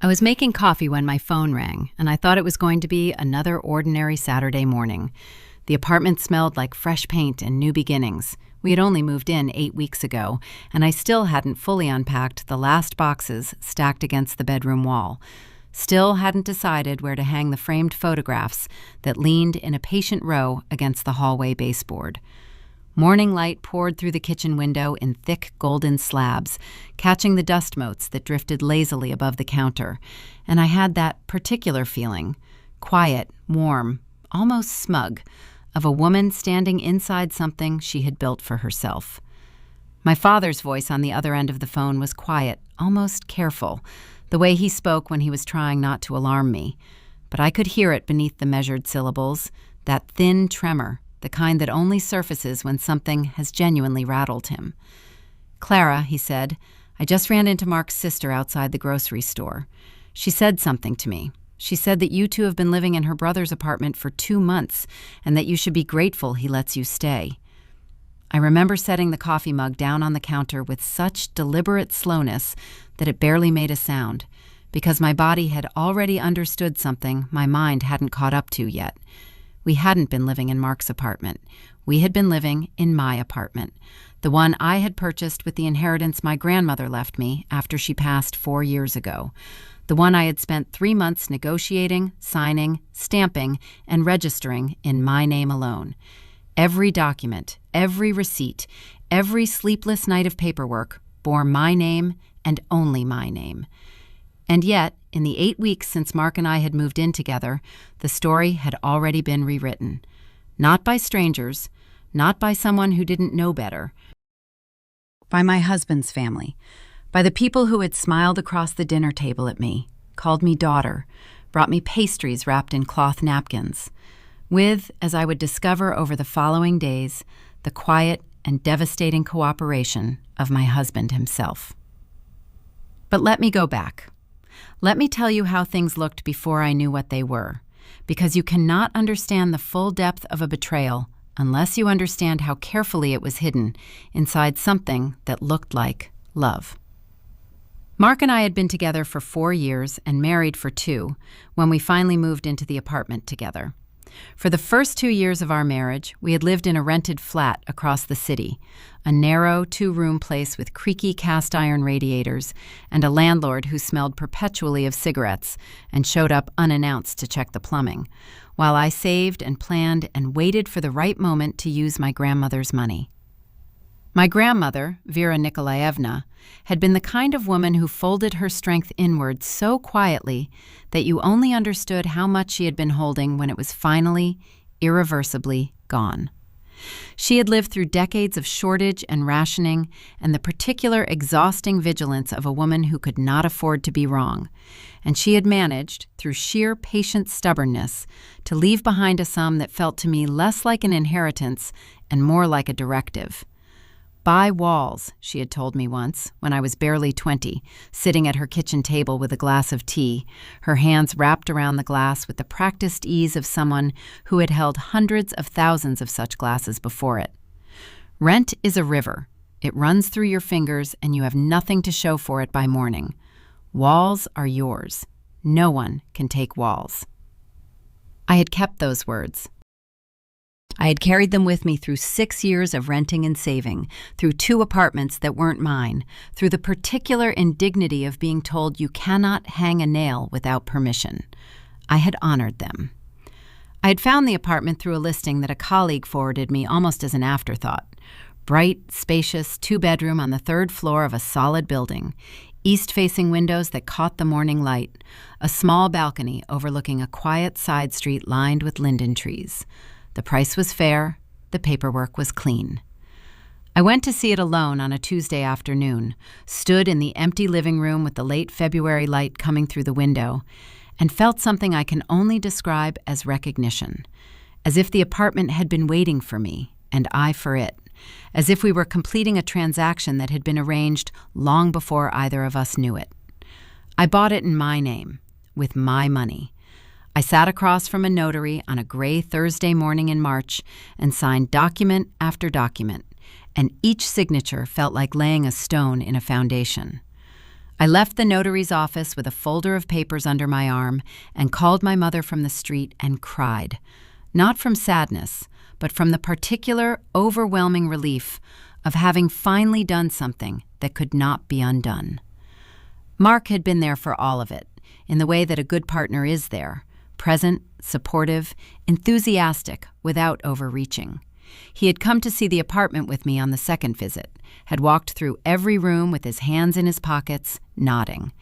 I was making coffee when my phone rang, and I thought it was going to be another ordinary Saturday morning. The apartment smelled like fresh paint and new beginnings. We had only moved in 8 weeks ago, and I still hadn't fully unpacked the last boxes stacked against the bedroom wall. Still hadn't decided where to hang the framed photographs that leaned in a patient row against the hallway baseboard. Morning light poured through the kitchen window in thick golden slabs, catching the dust motes that drifted lazily above the counter, and I had that particular feeling, quiet, warm, almost smug, of a woman standing inside something she had built for herself. My father's voice on the other end of the phone was quiet, almost careful, the way he spoke when he was trying not to alarm me, but I could hear it beneath the measured syllables, that thin tremor, the kind that only surfaces when something has genuinely rattled him. "Clara," he said, "I just ran into Mark's sister outside the grocery store. She said something to me. She said that you two have been living in her brother's apartment for 2 months and that you should be grateful he lets you stay." I remember setting the coffee mug down on the counter with such deliberate slowness that it barely made a sound, because my body had already understood something my mind hadn't caught up to yet. We hadn't been living in Mark's apartment. We had been living in my apartment, the one I had purchased with the inheritance my grandmother left me after she passed 4 years ago, the one I had spent 3 months negotiating, signing, stamping, and registering in my name alone. Every document, every receipt, every sleepless night of paperwork bore my name and only my name. And yet, in the 8 weeks since Mark and I had moved in together, the story had already been rewritten. Not by strangers, not by someone who didn't know better. By my husband's family. By the people who had smiled across the dinner table at me, called me daughter, brought me pastries wrapped in cloth napkins. With, as I would discover over the following days, the quiet and devastating cooperation of my husband himself. But let me go back. Let me tell you how things looked before I knew what they were, because you cannot understand the full depth of a betrayal unless you understand how carefully it was hidden inside something that looked like love. Mark and I had been together for 4 years and married for 2 when we finally moved into the apartment together. For the first 2 years of our marriage, we had lived in a rented flat across the city, a narrow 2-room place with creaky cast-iron radiators and a landlord who smelled perpetually of cigarettes and showed up unannounced to check the plumbing, while I saved and planned and waited for the right moment to use my grandmother's money. My grandmother, Vera Nikolaevna, had been the kind of woman who folded her strength inward so quietly that you only understood how much she had been holding when it was finally, irreversibly gone. She had lived through decades of shortage and rationing and the particular exhausting vigilance of a woman who could not afford to be wrong, and she had managed, through sheer patient stubbornness, to leave behind a sum that felt to me less like an inheritance and more like a directive. "Buy walls," she had told me once, when I was barely 20, sitting at her kitchen table with a glass of tea, her hands wrapped around the glass with the practiced ease of someone who had held hundreds of thousands of such glasses before it. "Rent is a river. It runs through your fingers and you have nothing to show for it by morning. Walls are yours. No one can take walls." I had kept those words. I had carried them with me through 6 years of renting and saving, through 2 apartments that weren't mine, through the particular indignity of being told you cannot hang a nail without permission. I had honored them. I had found the apartment through a listing that a colleague forwarded me almost as an afterthought. Bright, spacious, 2-bedroom on the 3rd floor of a solid building, east-facing windows that caught the morning light, a small balcony overlooking a quiet side street lined with linden trees. The price was fair, the paperwork was clean. I went to see it alone on a Tuesday afternoon, stood in the empty living room with the late February light coming through the window, and felt something I can only describe as recognition, as if the apartment had been waiting for me, and I for it, as if we were completing a transaction that had been arranged long before either of us knew it. I bought it in my name, with my money. I sat across from a notary on a gray Thursday morning in March and signed document after document, and each signature felt like laying a stone in a foundation. I left the notary's office with a folder of papers under my arm and called my mother from the street and cried. Not from sadness, but from the particular, overwhelming relief of having finally done something that could not be undone. Mark had been there for all of it, in the way that a good partner is there, present, supportive, enthusiastic, without overreaching. He had come to see the apartment with me on the second visit, had walked through every room with his hands in his pockets, nodding.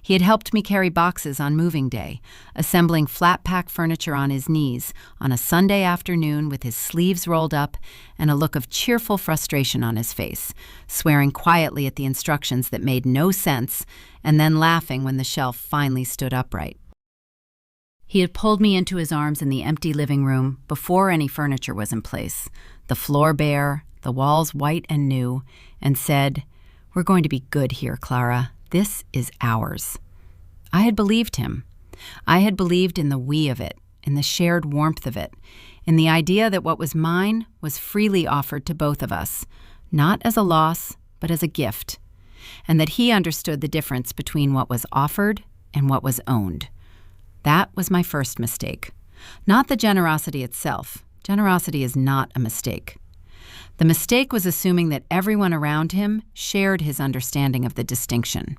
He had helped me carry boxes on moving day, assembling flat-pack furniture on his knees on a Sunday afternoon with his sleeves rolled up and a look of cheerful frustration on his face, swearing quietly at the instructions that made no sense and then laughing when the shelf finally stood upright. He had pulled me into his arms in the empty living room before any furniture was in place, the floor bare, the walls white and new, and said, "We're going to be good here, Clara. This is ours." I had believed him. I had believed in the we of it, in the shared warmth of it, in the idea that what was mine was freely offered to both of us, not as a loss, but as a gift, and that he understood the difference between what was offered and what was owned. That was my first mistake. Not the generosity itself. Generosity is not a mistake. The mistake was assuming that everyone around him shared his understanding of the distinction.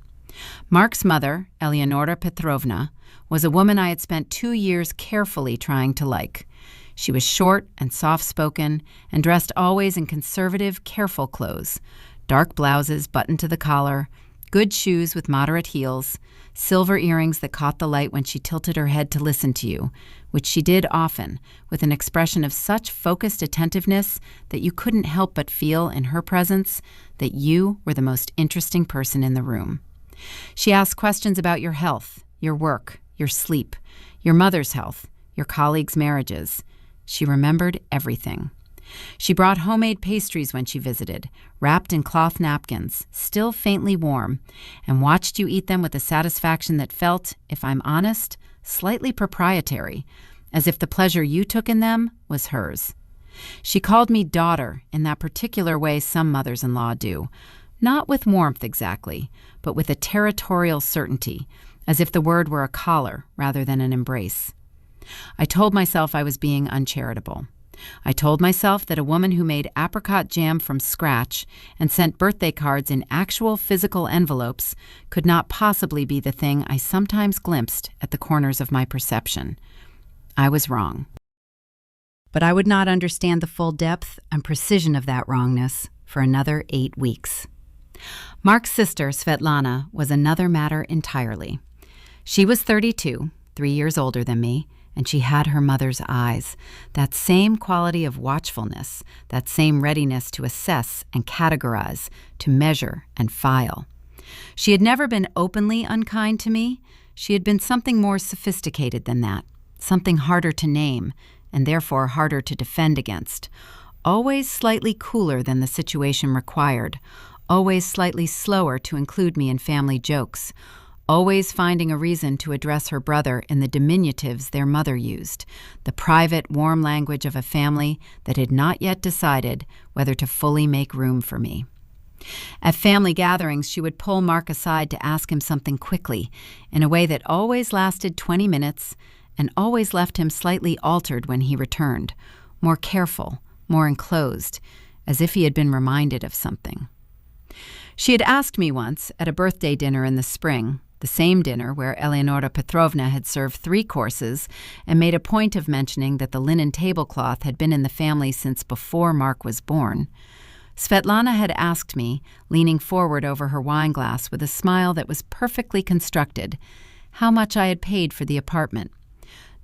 Mark's mother, Eleonora Petrovna, was a woman I had spent 2 years carefully trying to like. She was short and soft-spoken and dressed always in conservative, careful clothes, dark blouses buttoned to the collar, good shoes with moderate heels, silver earrings that caught the light when she tilted her head to listen to you, which she did often, with an expression of such focused attentiveness that you couldn't help but feel in her presence that you were the most interesting person in the room. She asked questions about your health, your work, your sleep, your mother's health, your colleagues' marriages. She remembered everything. She brought homemade pastries when she visited, wrapped in cloth napkins, still faintly warm, and watched you eat them with a satisfaction that felt, if I'm honest, slightly proprietary, as if the pleasure you took in them was hers. She called me daughter in that particular way some mothers-in-law do, not with warmth exactly, but with a territorial certainty, as if the word were a collar rather than an embrace. I told myself I was being uncharitable. I told myself that a woman who made apricot jam from scratch and sent birthday cards in actual physical envelopes could not possibly be the thing I sometimes glimpsed at the corners of my perception. I was wrong. But I would not understand the full depth and precision of that wrongness for another 8 weeks. Mark's sister, Svetlana, was another matter entirely. She was 32, 3 years older than me, and she had her mother's eyes, that same quality of watchfulness, that same readiness to assess and categorize, to measure and file. She had never been openly unkind to me. She had been something more sophisticated than that, something harder to name, and therefore harder to defend against. Always slightly cooler than the situation required, always slightly slower to include me in family jokes, always finding a reason to address her brother in the diminutives their mother used, the private, warm language of a family that had not yet decided whether to fully make room for me. At family gatherings, she would pull Mark aside to ask him something quickly, in a way that always lasted 20 minutes and always left him slightly altered when he returned, more careful, more enclosed, as if he had been reminded of something. She had asked me once, at a birthday dinner in the spring, the same dinner where Eleonora Petrovna had served 3 courses and made a point of mentioning that the linen tablecloth had been in the family since before Mark was born. Svetlana had asked me, leaning forward over her wine glass with a smile that was perfectly constructed, how much I had paid for the apartment.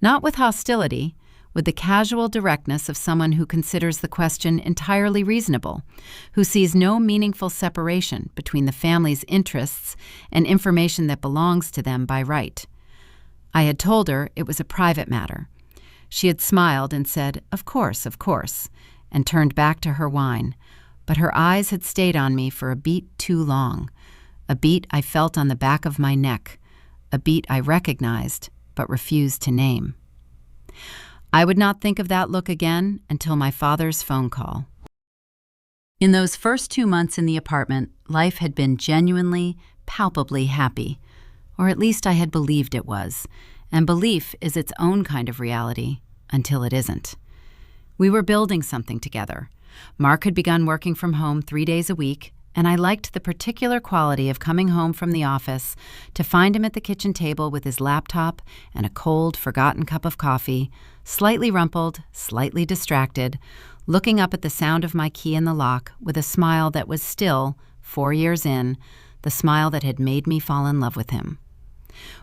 Not with hostility, with the casual directness of someone who considers the question entirely reasonable, who sees no meaningful separation between the family's interests and information that belongs to them by right. I had told her it was a private matter. She had smiled and said, of course, and turned back to her wine, but her eyes had stayed on me for a beat too long, a beat I felt on the back of my neck, a beat I recognized but refused to name. I would not think of that look again until my father's phone call. In those first 2 months in the apartment, life had been genuinely, palpably happy. Or at least I had believed it was. And belief is its own kind of reality, until it isn't. We were building something together. Mark had begun working from home 3 days a week, and I liked the particular quality of coming home from the office to find him at the kitchen table with his laptop and a cold, forgotten cup of coffee, slightly rumpled, slightly distracted, looking up at the sound of my key in the lock with a smile that was still, 4 years in, the smile that had made me fall in love with him.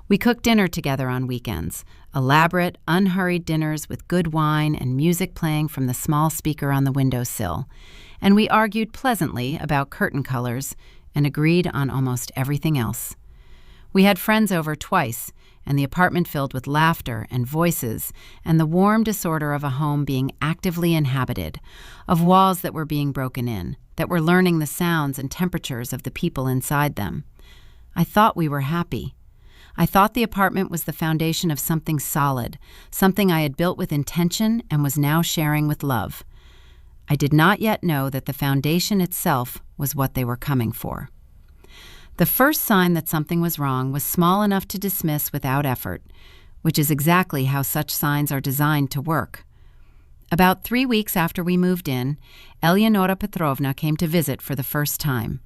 We cooked dinner together on weekends, elaborate, unhurried dinners with good wine and music playing from the small speaker on the windowsill, and we argued pleasantly about curtain colors and agreed on almost everything else. We had friends over twice, and the apartment filled with laughter and voices and the warm disorder of a home being actively inhabited, of walls that were being broken in, that were learning the sounds and temperatures of the people inside them. I thought we were happy. I thought the apartment was the foundation of something solid, something I had built with intention and was now sharing with love. I did not yet know that the foundation itself was what they were coming for. The first sign that something was wrong was small enough to dismiss without effort, which is exactly how such signs are designed to work. About 3 weeks after we moved in, Eleonora Petrovna came to visit for the first time.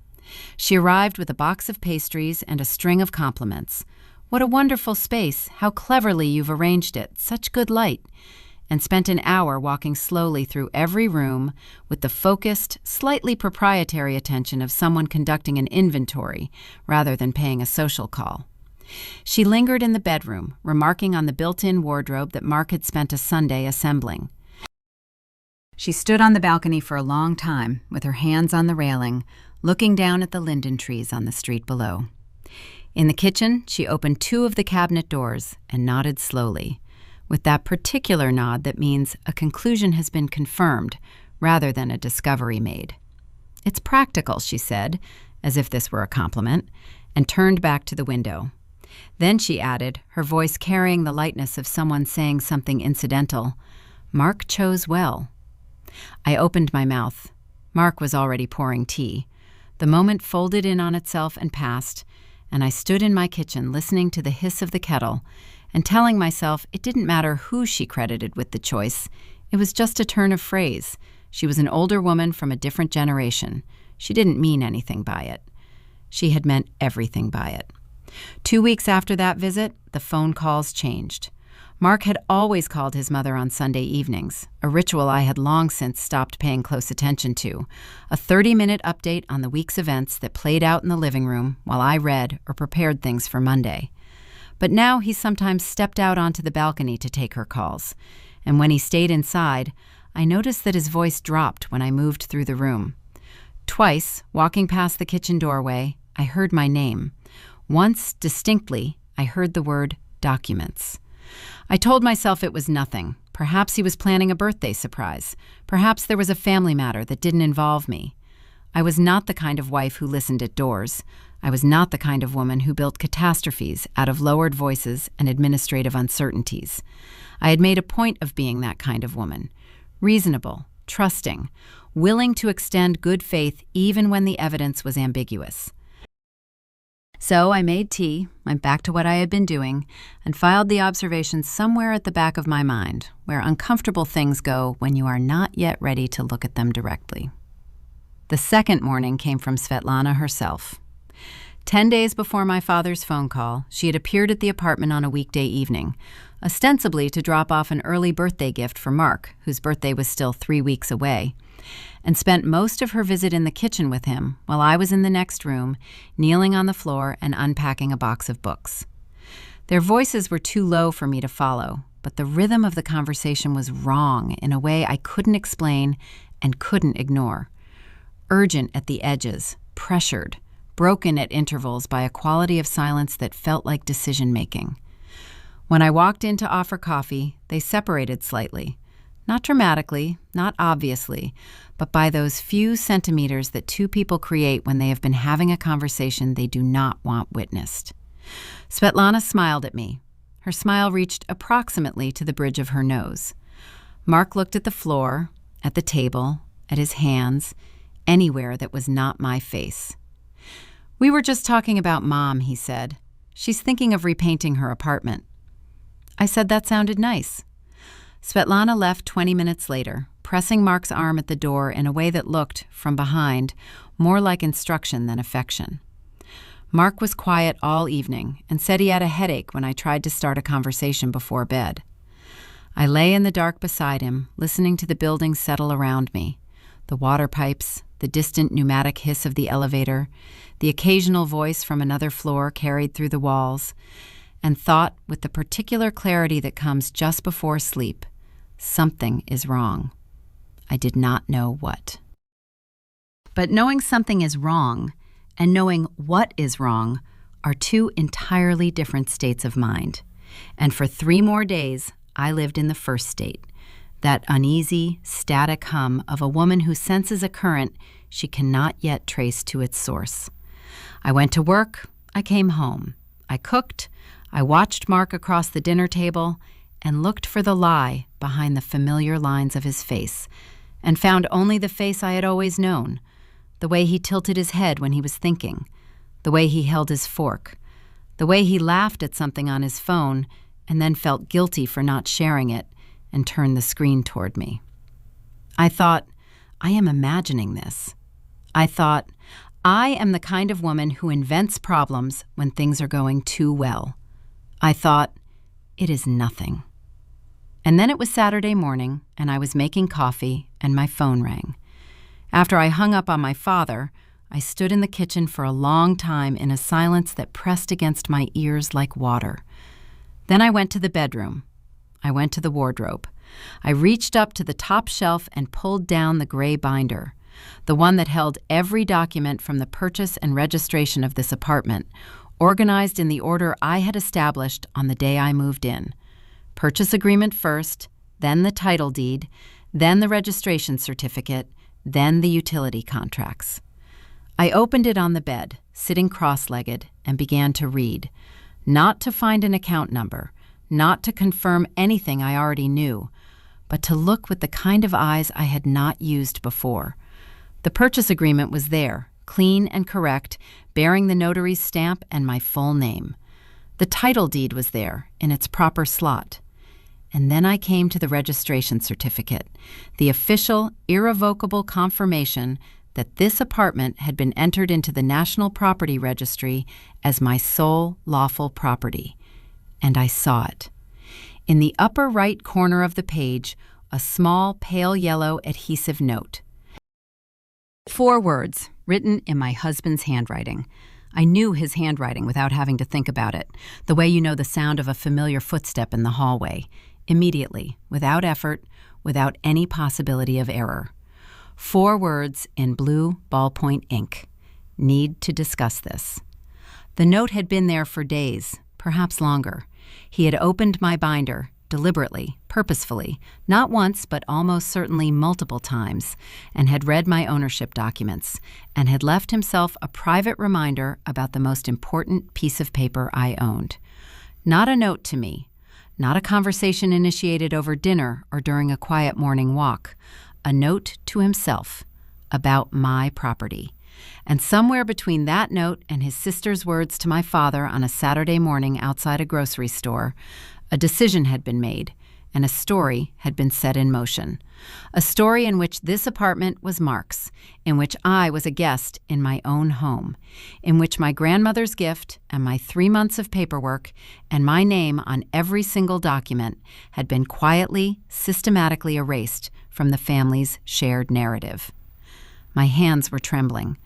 She arrived with a box of pastries and a string of compliments. "What a wonderful space! How cleverly you've arranged it! Such good light!" And spent an hour walking slowly through every room with the focused, slightly proprietary attention of someone conducting an inventory rather than paying a social call. She lingered in the bedroom, remarking on the built-in wardrobe that Mark had spent a Sunday assembling. She stood on the balcony for a long time, with her hands on the railing, looking down at the linden trees on the street below. In the kitchen, she opened 2 of the cabinet doors and nodded slowly, with that particular nod that means a conclusion has been confirmed rather than a discovery made. "It's practical," she said, as if this were a compliment, and turned back to the window. Then she added, her voice carrying the lightness of someone saying something incidental, "Mark chose well." I opened my mouth. Mark was already pouring tea. The moment folded in on itself and passed, and I stood in my kitchen listening to the hiss of the kettle and telling myself it didn't matter who she credited with the choice. It was just a turn of phrase. She was an older woman from a different generation. She didn't mean anything by it. She had meant everything by it. 2 weeks after that visit, the phone calls changed. Mark had always called his mother on Sunday evenings, a ritual I had long since stopped paying close attention to, a 30-minute update on the week's events that played out in the living room while I read or prepared things for Monday. But now he sometimes stepped out onto the balcony to take her calls, and when he stayed inside, I noticed that his voice dropped when I moved through the room. Twice, walking past the kitchen doorway, I heard my name. Once, distinctly, I heard the word documents. I told myself it was nothing. Perhaps he was planning a birthday surprise. Perhaps there was a family matter that didn't involve me. I was not the kind of wife who listened at doors. I was not the kind of woman who built catastrophes out of lowered voices and administrative uncertainties. I had made a point of being that kind of woman. Reasonable, trusting, willing to extend good faith even when the evidence was ambiguous. So I made tea, went back to what I had been doing, and filed the observations somewhere at the back of my mind, where uncomfortable things go when you are not yet ready to look at them directly. The second morning came from Svetlana herself. 10 days before my father's phone call, she had appeared at the apartment on a weekday evening, ostensibly to drop off an early birthday gift for Mark, whose birthday was still 3 weeks away, and spent most of her visit in the kitchen with him while I was in the next room, kneeling on the floor and unpacking a box of books. Their voices were too low for me to follow, but the rhythm of the conversation was wrong in a way I couldn't explain and couldn't ignore. Urgent at the edges, pressured, broken at intervals by a quality of silence that felt like decision-making. When I walked in to offer coffee, they separated slightly. Not dramatically, not obviously, but by those few centimeters that two people create when they have been having a conversation they do not want witnessed. Svetlana smiled at me. Her smile reached approximately to the bridge of her nose. Mark looked at the floor, at the table, at his hands, anywhere that was not my face. "We were just talking about Mom," he said. "She's thinking of repainting her apartment." I said that sounded nice. Svetlana left 20 minutes later, pressing Mark's arm at the door in a way that looked, from behind, more like instruction than affection. Mark was quiet all evening and said he had a headache when I tried to start a conversation before bed. I lay in the dark beside him, listening to the buildings settle around me, the water pipes, the distant pneumatic hiss of the elevator, the occasional voice from another floor carried through the walls, and thought with the particular clarity that comes just before sleep, something is wrong. I did not know what. But knowing something is wrong and knowing what is wrong are two entirely different states of mind. And for 3 more days, I lived in the first state, that uneasy, static hum of a woman who senses a current she cannot yet trace to its source. I went to work, I came home. I cooked, I watched Mark across the dinner table, and looked for the lie behind the familiar lines of his face, and found only the face I had always known, the way he tilted his head when he was thinking, the way he held his fork, the way he laughed at something on his phone and then felt guilty for not sharing it and turned the screen toward me. I thought, I am imagining this. I thought, I am the kind of woman who invents problems when things are going too well. I thought, it is nothing. And then it was Saturday morning, and I was making coffee, and my phone rang. After I hung up on my father, I stood in the kitchen for a long time in a silence that pressed against my ears like water. Then I went to the bedroom. I went to the wardrobe. I reached up to the top shelf and pulled down the gray binder, the one that held every document from the purchase and registration of this apartment, organized in the order I had established on the day I moved in. Purchase agreement first, then the title deed, then the registration certificate, then the utility contracts. I opened it on the bed, sitting cross-legged, and began to read, not to find an account number, not to confirm anything I already knew, but to look with the kind of eyes I had not used before. The purchase agreement was there, clean and correct, bearing the notary's stamp and my full name. The title deed was there, in its proper slot. And then I came to the registration certificate, the official, irrevocable confirmation that this apartment had been entered into the National Property Registry as my sole lawful property. And I saw it. In the upper right corner of the page, a small pale yellow adhesive note. 4 words, written in my husband's handwriting. I knew his handwriting without having to think about it, the way you know the sound of a familiar footstep in the hallway. Immediately, without effort, without any possibility of error. 4 words in blue ballpoint ink. Need to discuss this. The note had been there for days, perhaps longer. He had opened my binder, deliberately, purposefully, not once but almost certainly multiple times, and had read my ownership documents, and had left himself a private reminder about the most important piece of paper I owned. Not a note to me. Not a conversation initiated over dinner or during a quiet morning walk. A note to himself about my property. And somewhere between that note and his sister's words to my father on a Saturday morning outside a grocery store, a decision had been made, and a story had been set in motion. A story in which this apartment was Mark's, in which I was a guest in my own home, in which my grandmother's gift and my 3 months of paperwork and my name on every single document had been quietly, systematically erased from the family's shared narrative. My hands were trembling,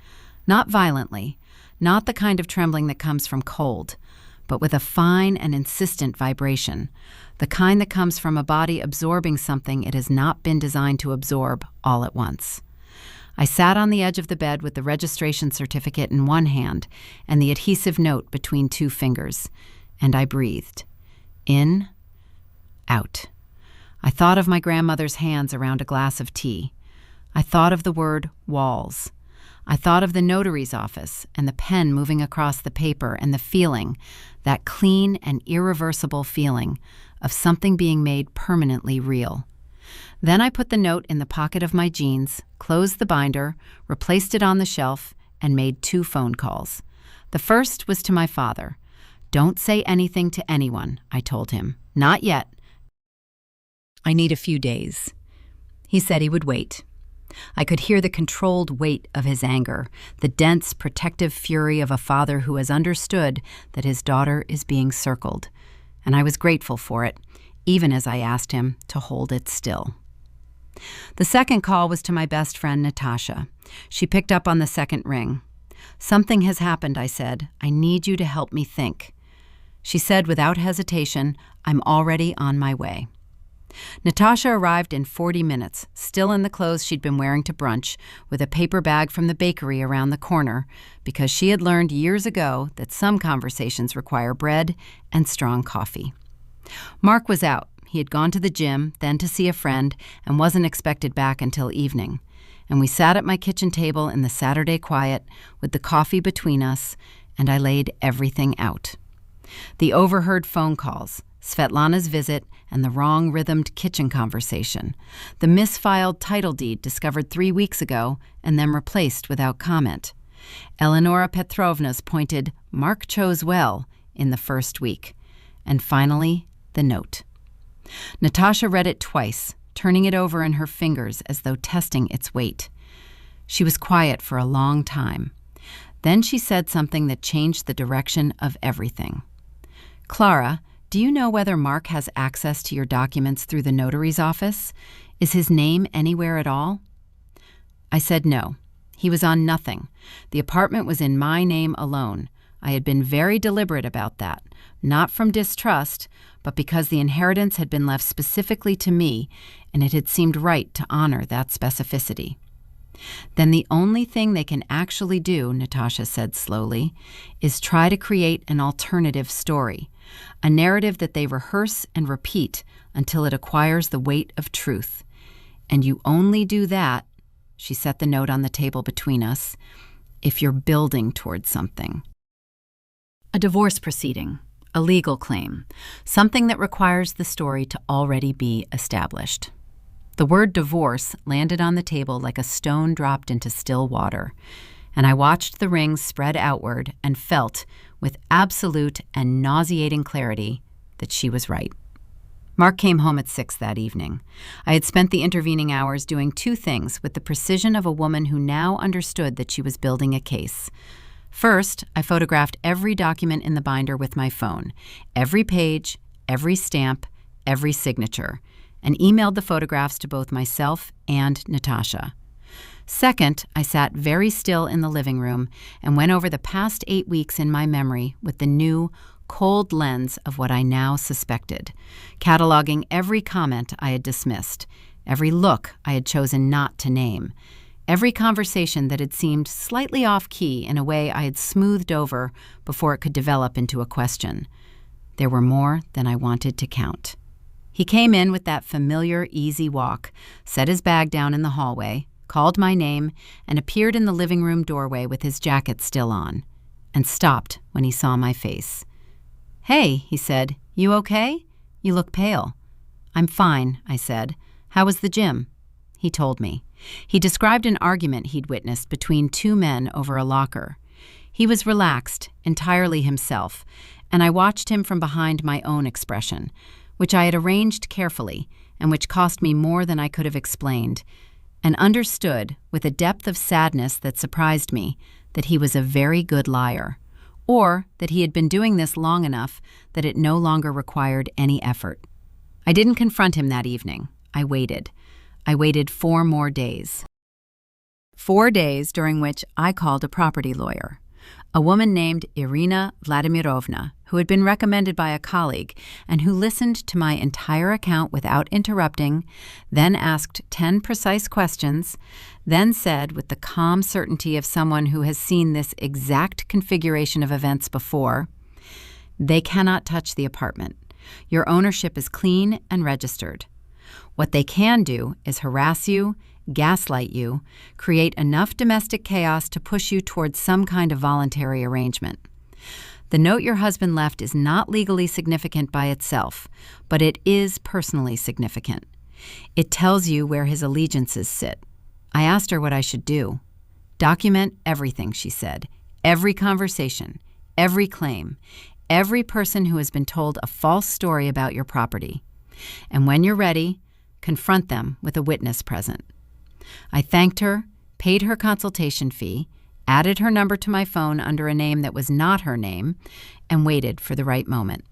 not violently, not the kind of trembling that comes from cold, but with a fine and insistent vibration, the kind that comes from a body absorbing something it has not been designed to absorb all at once. I sat on the edge of the bed with the registration certificate in one hand and the adhesive note between 2 fingers, and I breathed. In, out. I thought of my grandmother's hands around a glass of tea. I thought of the word walls. I thought of the notary's office and the pen moving across the paper and the feeling, that clean and irreversible feeling, of something being made permanently real. Then I put the note in the pocket of my jeans, closed the binder, replaced it on the shelf, and made 2 phone calls. The first was to my father. "Don't say anything to anyone," I told him. "Not yet. I need a few days." He said he would wait. I could hear the controlled weight of his anger, the dense, protective fury of a father who has understood that his daughter is being circled, and I was grateful for it, even as I asked him to hold it still. The second call was to my best friend, Natasha. She picked up on the second ring. "Something has happened," I said. "I need you to help me think." She said without hesitation, "I'm already on my way." Natasha arrived in 40 minutes, still in the clothes she'd been wearing to brunch, with a paper bag from the bakery around the corner, because she had learned years ago that some conversations require bread and strong coffee. Mark was out. He had gone to the gym, then to see a friend, and wasn't expected back until evening. And we sat at my kitchen table in the Saturday quiet with the coffee between us, and I laid everything out. The overheard phone calls, Svetlana's visit, and the wrong-rhythmed kitchen conversation, the misfiled title deed discovered 3 weeks ago and then replaced without comment, Eleonora Petrovna's pointed "Mark chose well" in the first week, and finally, the note. Natasha read it twice, turning it over in her fingers as though testing its weight. She was quiet for a long time. Then she said something that changed the direction of everything. "Clara, do you know whether Mark has access to your documents through the notary's office? Is his name anywhere at all?" I said no. He was on nothing. The apartment was in my name alone. I had been very deliberate about that, not from distrust, but because the inheritance had been left specifically to me, and it had seemed right to honor that specificity. "Then the only thing they can actually do," Natasha said slowly, "is try to create an alternative story, a narrative that they rehearse and repeat until it acquires the weight of truth. And you only do that," she set the note on the table between us, "if you're building towards something. A divorce proceeding, a legal claim, something that requires the story to already be established." The word divorce landed on the table like a stone dropped into still water, and I watched the rings spread outward and felt, with absolute and nauseating clarity, that she was right. Mark came home at 6 that evening. I had spent the intervening hours doing 2 things with the precision of a woman who now understood that she was building a case. First, I photographed every document in the binder with my phone, every page, every stamp, every signature, and emailed the photographs to both myself and Natasha. Second, I sat very still in the living room and went over the past 8 weeks in my memory with the new, cold lens of what I now suspected, cataloging every comment I had dismissed, every look I had chosen not to name, every conversation that had seemed slightly off-key in a way I had smoothed over before it could develop into a question. There were more than I wanted to count. He came in with that familiar, easy walk, set his bag down in the hallway, called my name, and appeared in the living room doorway with his jacket still on, and stopped when he saw my face. "Hey," he said, "you okay? You look pale." "I'm fine," I said. "How was the gym?" He told me. He described an argument he'd witnessed between 2 men over a locker. He was relaxed, entirely himself, and I watched him from behind my own expression, which I had arranged carefully and which cost me more than I could have explained, and understood, with a depth of sadness that surprised me, that he was a very good liar, or that he had been doing this long enough that it no longer required any effort. I didn't confront him that evening. I waited. I waited 4 more days. 4 days during which I called a property lawyer, a woman named Irina Vladimirovna, who had been recommended by a colleague and who listened to my entire account without interrupting, then asked 10 precise questions, then said with the calm certainty of someone who has seen this exact configuration of events before, "They cannot touch the apartment. Your ownership is clean and registered. What they can do is harass you, gaslight you, create enough domestic chaos to push you towards some kind of voluntary arrangement. The note your husband left is not legally significant by itself, but it is personally significant. It tells you where his allegiances sit." I asked her what I should do. "Document everything," she said. Every conversation, every claim, every person who has been told a false story about your property. And when you're ready, confront them with a witness present. I thanked her, paid her consultation fee, added her number to my phone under a name that was not her name, and waited for the right moment.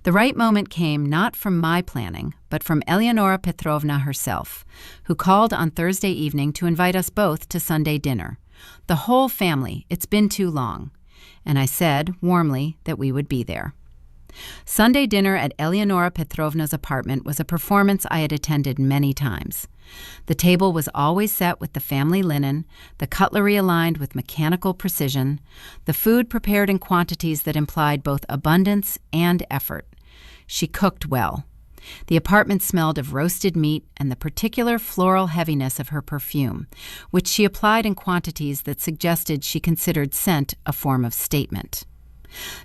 The right moment came not from my planning, but from Eleonora Petrovna herself, who called on Thursday evening to invite us both to Sunday dinner. The whole family, it's been too long. And I said, warmly, that we would be there. Sunday dinner at Eleonora Petrovna's apartment was a performance I had attended many times. The table was always set with the family linen, the cutlery aligned with mechanical precision, the food prepared in quantities that implied both abundance and effort. She cooked well. The apartment smelled of roasted meat and the particular floral heaviness of her perfume, which she applied in quantities that suggested she considered scent a form of statement.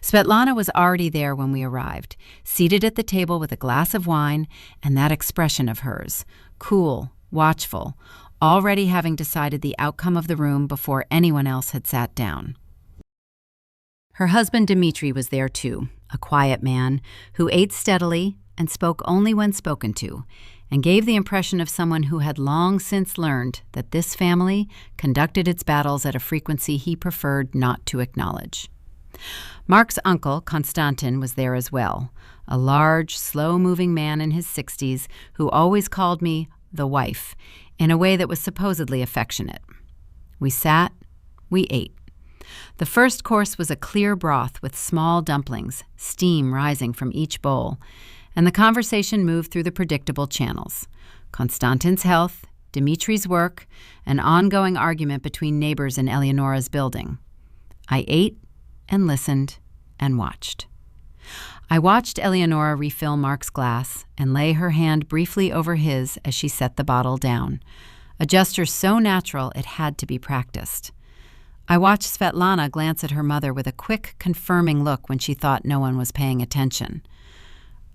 Svetlana was already there when we arrived, seated at the table with a glass of wine and that expression of hers, cool, watchful, already having decided the outcome of the room before anyone else had sat down. Her husband Dmitri was there too, a quiet man who ate steadily and spoke only when spoken to, and gave the impression of someone who had long since learned that this family conducted its battles at a frequency he preferred not to acknowledge. Mark's uncle, Konstantin, was there as well, a large, slow-moving man in his 60s who always called me the wife, in a way that was supposedly affectionate. We sat, we ate. The first course was a clear broth with small dumplings, steam rising from each bowl, and the conversation moved through the predictable channels: Konstantin's health, Dmitri's work, an ongoing argument between neighbors in Eleonora's building. I ate and listened and watched. I watched Eleonora refill Mark's glass and lay her hand briefly over his as she set the bottle down, a gesture so natural it had to be practiced. I watched Svetlana glance at her mother with a quick, confirming look when she thought no one was paying attention.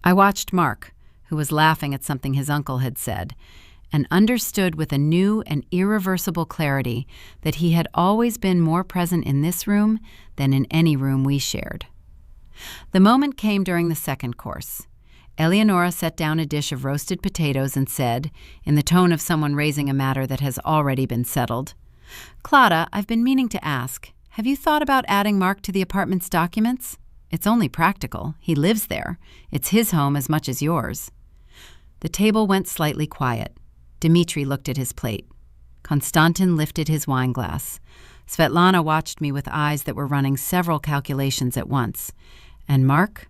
I watched Mark, who was laughing at something his uncle had said, and understood with a new and irreversible clarity that he had always been more present in this room than in any room we shared. The moment came during the second course. Eleonora set down a dish of roasted potatoes and said, in the tone of someone raising a matter that has already been settled, "Clara, I've been meaning to ask, have you thought about adding Mark to the apartment's documents? It's only practical. He lives there. It's his home as much as yours." The table went slightly quiet. Dmitri looked at his plate. Konstantin lifted his wineglass. Svetlana watched me with eyes that were running several calculations at once. And Mark,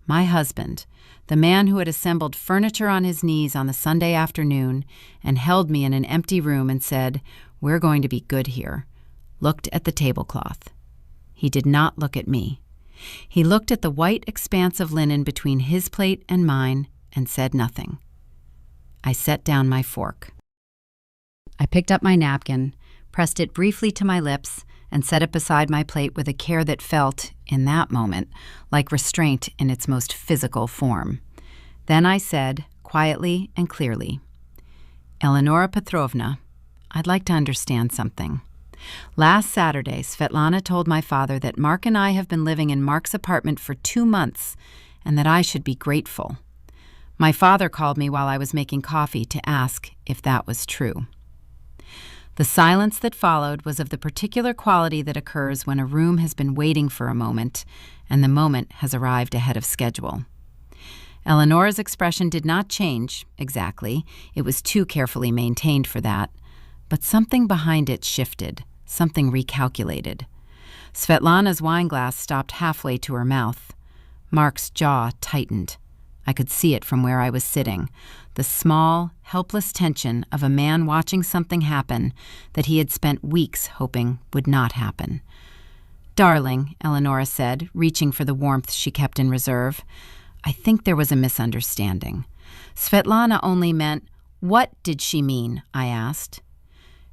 my husband, the man who had assembled furniture on his knees on the Sunday afternoon and held me in an empty room and said, "We're going to be good here," looked at the tablecloth. He did not look at me. He looked at the white expanse of linen between his plate and mine and said nothing. I set down my fork. I picked up my napkin, pressed it briefly to my lips, and set it beside my plate with a care that felt, in that moment, like restraint in its most physical form. Then I said, quietly and clearly, "Eleonora Petrovna, I'd like to understand something. Last Saturday, Svetlana told my father that Mark and I have been living in Mark's apartment for 2 months and that I should be grateful. My father called me while I was making coffee to ask if that was true." The silence that followed was of the particular quality that occurs when a room has been waiting for a moment and the moment has arrived ahead of schedule. Eleonora's expression did not change, exactly. It was too carefully maintained for that. But something behind it shifted, something recalculated. Svetlana's wineglass stopped halfway to her mouth. Mark's jaw tightened. I could see it from where I was sitting, the small, helpless tension of a man watching something happen that he had spent weeks hoping would not happen. "Darling," Eleonora said, reaching for the warmth she kept in reserve, "I think there was a misunderstanding. Svetlana only meant—" "What did she mean?" I asked.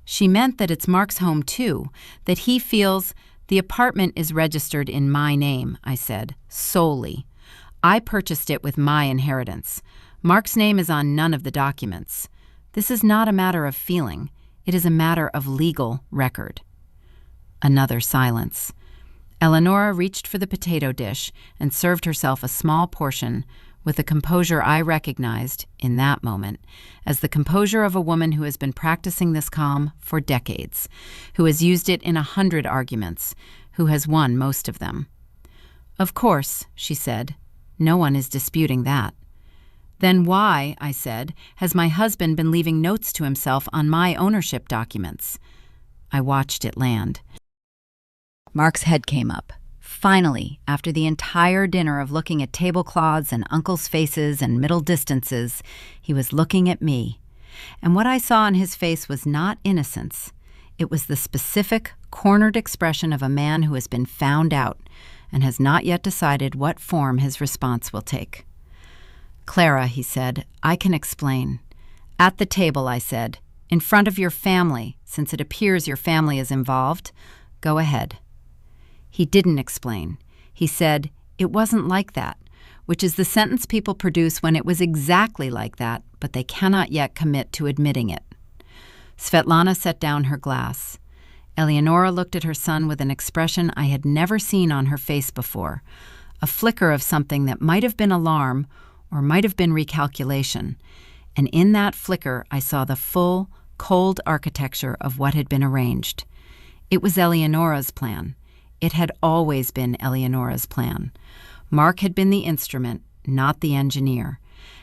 "She meant that it's Mark's home too, that he feels—" "The apartment is registered in my name," I said, "solely. I purchased it with my inheritance. Mark's name is on none of the documents. This is not a matter of feeling. It is a matter of legal record." Another silence. Eleonora reached for the potato dish and served herself a small portion with a composure I recognized, in that moment, as the composure of a woman who has been practicing this calm for decades, who has used it in 100 arguments, who has won most of them. "Of course," she said. "No one is disputing that." "Then why," I said, "has my husband been leaving notes to himself on my ownership documents?" I watched it land. Mark's head came up. Finally, after the entire dinner of looking at tablecloths and uncles' faces and middle distances, he was looking at me. And what I saw on his face was not innocence. It was the specific, cornered expression of a man who has been found out and has not yet decided what form his response will take. "Clara," he said, "I can explain." "At the table," I said, "in front of your family, since it appears your family is involved. Go ahead." He didn't explain. He said, "It wasn't like that," which is the sentence people produce when it was exactly like that, but they cannot yet commit to admitting it. Svetlana set down her glass. Eleonora looked at her son with an expression I had never seen on her face before, a flicker of something that might have been alarm or might have been recalculation, and in that flicker I saw the full, cold architecture of what had been arranged. It was Eleonora's plan. It had always been Eleonora's plan. Mark had been the instrument, not the engineer,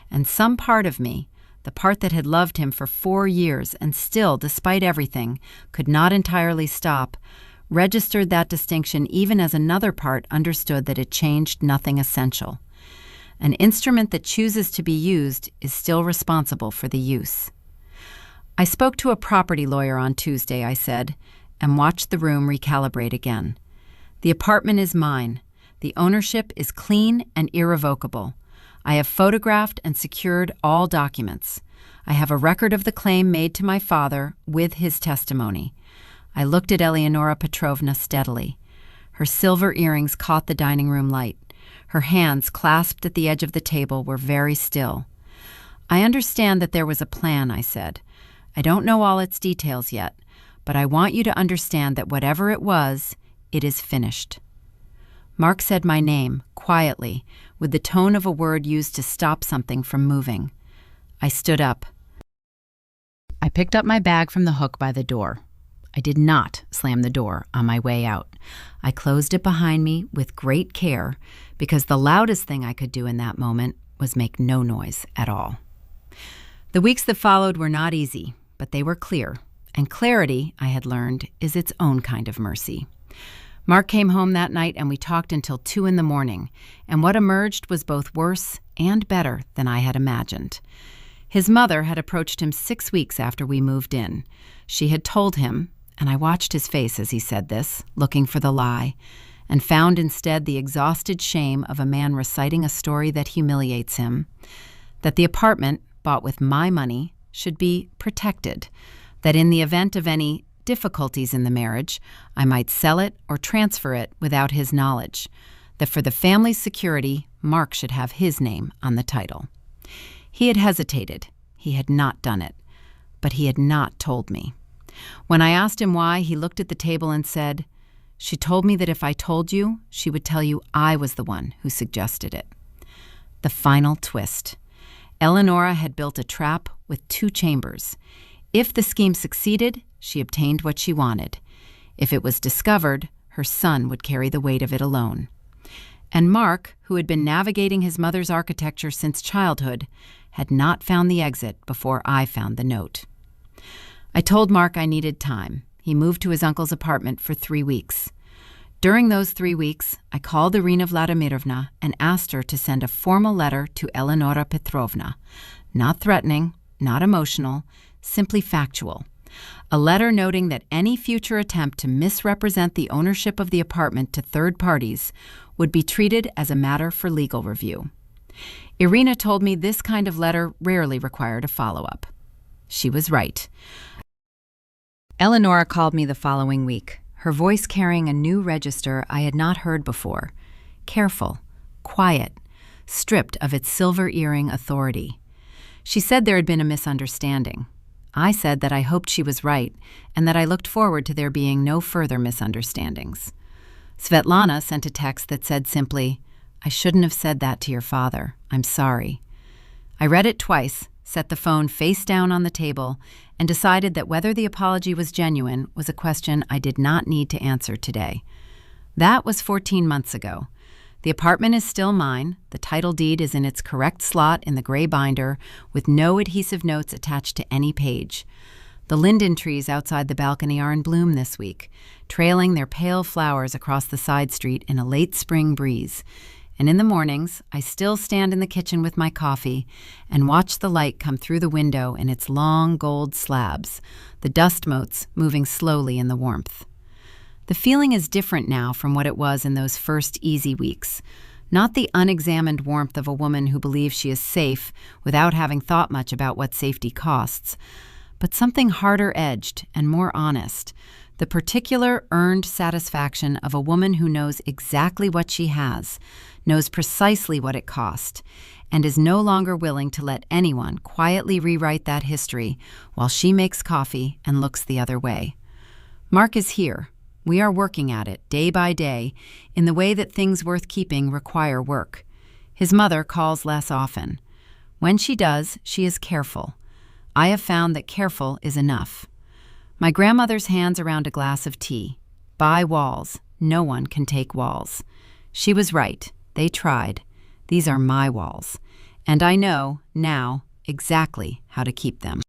and some part of me, the part that had loved him for 4 years and still, despite everything, could not entirely stop, registered that distinction even as another part understood that it changed nothing essential. An instrument that chooses to be used is still responsible for the use. "I spoke to a property lawyer on Tuesday," I said, and watched the room recalibrate again. "The apartment is mine. The ownership is clean and irrevocable. I have photographed and secured all documents. I have a record of the claim made to my father with his testimony." I looked at Eleonora Petrovna steadily. Her silver earrings caught the dining room light. Her hands, clasped at the edge of the table, were very still. "I understand that there was a plan," I said. "I don't know all its details yet, but I want you to understand that whatever it was, it is finished." Mark said my name, quietly, with the tone of a word used to stop something from moving. I stood up. I picked up my bag from the hook by the door. I did not slam the door on my way out. I closed it behind me with great care because the loudest thing I could do in that moment was make no noise at all. The weeks that followed were not easy, but they were clear, and clarity, I had learned, is its own kind of mercy. Mark came home that night and we talked until 2 a.m, and what emerged was both worse and better than I had imagined. His mother had approached him 6 weeks after we moved in. She had told him, and I watched his face as he said this, looking for the lie, and found instead the exhausted shame of a man reciting a story that humiliates him, that the apartment, bought with my money, should be protected, that in the event of any difficulties in the marriage, I might sell it or transfer it without his knowledge, that for the family's security, Mark should have his name on the title. He had hesitated. He had not done it. But he had not told me. When I asked him why, he looked at the table and said, "She told me that if I told you, she would tell you I was the one who suggested it." The final twist. Eleonora had built a trap with 2 chambers. If the scheme succeeded, she obtained what she wanted. If it was discovered, her son would carry the weight of it alone. And Mark, who had been navigating his mother's architecture since childhood, had not found the exit before I found the note. I told Mark I needed time. He moved to his uncle's apartment for 3 weeks. During those 3 weeks, I called Irina Vladimirovna and asked her to send a formal letter to Eleonora Petrovna. Not threatening, not emotional, simply factual. A letter noting that any future attempt to misrepresent the ownership of the apartment to third parties would be treated as a matter for legal review. Irina told me this kind of letter rarely required a follow-up. She was right. Eleonora called me the following week, her voice carrying a new register I had not heard before. Careful, quiet, stripped of its silver earring authority. She said there had been a misunderstanding. I said that I hoped she was right and that I looked forward to there being no further misunderstandings. Svetlana sent a text that said simply, "I shouldn't have said that to your father. I'm sorry." I read it twice, set the phone face down on the table, and decided that whether the apology was genuine was a question I did not need to answer today. That was 14 months ago. The apartment is still mine. The title deed is in its correct slot in the gray binder, with no adhesive notes attached to any page. The linden trees outside the balcony are in bloom this week, trailing their pale flowers across the side street in a late spring breeze. And in the mornings, I still stand in the kitchen with my coffee and watch the light come through the window in its long gold slabs, the dust motes moving slowly in the warmth. The feeling is different now from what it was in those first easy weeks. Not the unexamined warmth of a woman who believes she is safe without having thought much about what safety costs, but something harder-edged and more honest, the particular earned satisfaction of a woman who knows exactly what she has, knows precisely what it cost, and is no longer willing to let anyone quietly rewrite that history while she makes coffee and looks the other way. Mark is here. We are working at it, day by day, in the way that things worth keeping require work. His mother calls less often. When she does, she is careful. I have found that careful is enough. My grandmother's hands around a glass of tea. Buy walls. No one can take walls. She was right. They tried. These are my walls. And I know, now, exactly how to keep them.